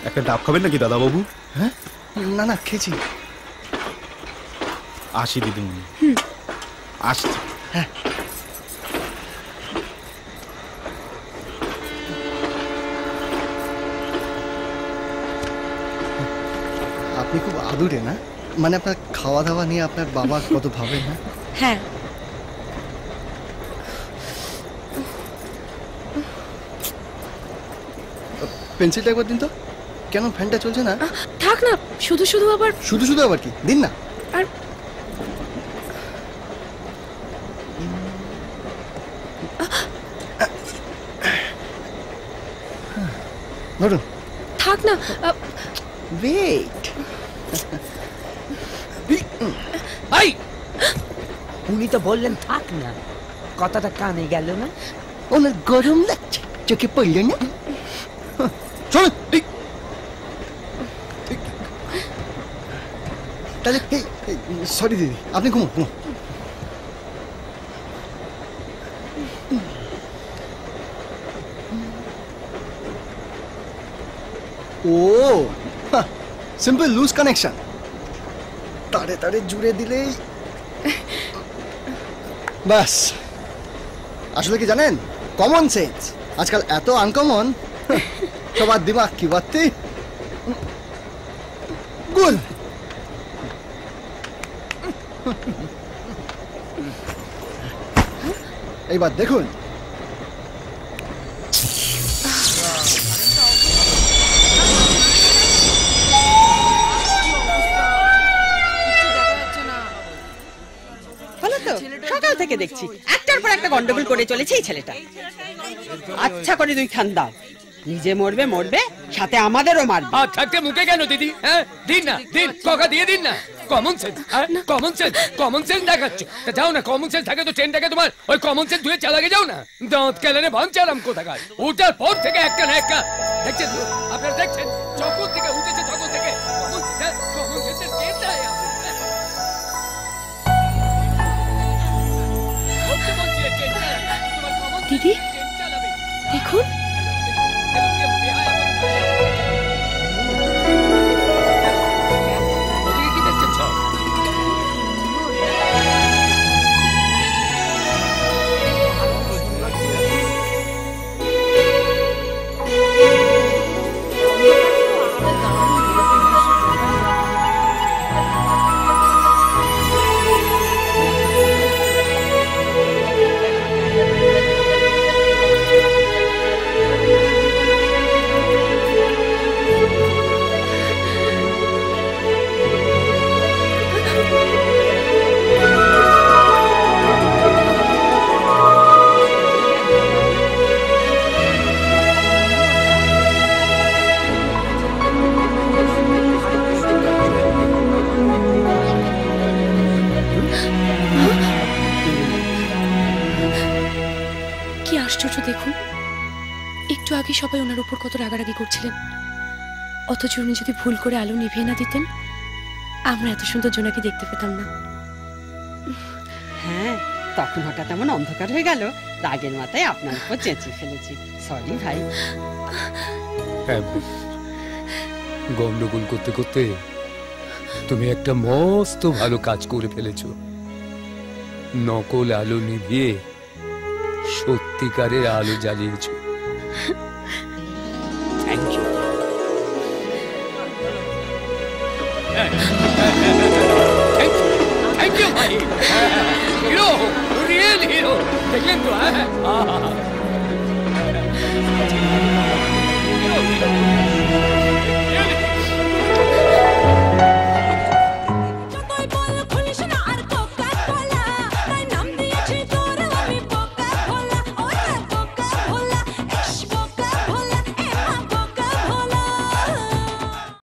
একটা ডাব খাবেন নাকি দাদা বাবু? হ্যাঁ, না না খেয়েছি। আসি দিদিমণি, আসছি। হ্যাঁ, আপনি খুব আদুরে না? মানে আপনার খাওয়া দাওয়া নিয়ে আপনার বাবা কত ভাবেন না? হ্যাঁ, পেন্সিলটা একবার দিন তো। কেন ফ্যানটা চলছে না? থাক না, শুধু শুধু আবার। শুধু শুধু আবার কি, দিন না। আর ধরুন। থাক না। ওয়েট, এই উনি তো বললেন থাক না, কথাটা কানে গেল না? ওনার গরম লাগছে, চোখে পড়ল না? চলুন। তাহলে সরি দিদি, আপনি ঘুমো ঘুমো। ও সিম্পল লুজ কানেকশন, তারে তারে জুড়ে দিলেই বাস। আসলে কি জানেন, কমন সেন্স আজকাল এত আনকমন, সবার দিমাগ কি বাত্তি। গুড। এইবার দেখুন, সকাল থেকে দেখছি একটার পর একটা গন্ডগোল করে চলেছে এই ছেলেটা। আচ্ছা করে দুই খান দাও, নিজে মরবে মরবে, সাথে আমাদেরও মারবে। আর থাকতে মুখে কেন দিদি? হ্যাঁ দিন না, দিন ককা দিয়ে দিন না। Common sense, common sense, common sense দেখাচ্ছ। যাও না, কমন সেন্স থাকে তো ট্রেনটাকে তোমার ওই কমন সেন্স ধুয়ে চালাকে যাও না। দাঁত কেলানে ভাঙচালাম কোথাকার। ওটার পর থেকে একটা না একটা দেখছেন, আপনারা দেখছেন যখন থেকে উঠেছে তখন থেকে কমন সেন্স, কমন সেন্সের কেন দেয়? দিদি দেখুন, দেখুন একটু আগে সবাই ওনার উপর কত রাগারাগি করছিলেন, অথচ উনি যদি ভুল করে আলো নিভিয়ে না দিতেন আমরা এত সুন্দর জোনাকি দেখতে পেতাম না। হ্যাঁ, তখন হঠাৎ এমন অন্ধকার হয়ে গেল, রাগের মাথায় আপনার উপর চেঁচিয়ে ফেলেছি। সরি ভাই। গন্ডগোল করতে করতে তুমি একটা মস্ত ভালো কাজ করে ফেলেছো। নকল আলো নিভিয়ে সত্যিকারের আলো জ্বালিয়েছো। Thank you. থ্যাংক ইউ ভাই, হিরো, রিয়েল হিরো। দেখলেন তো?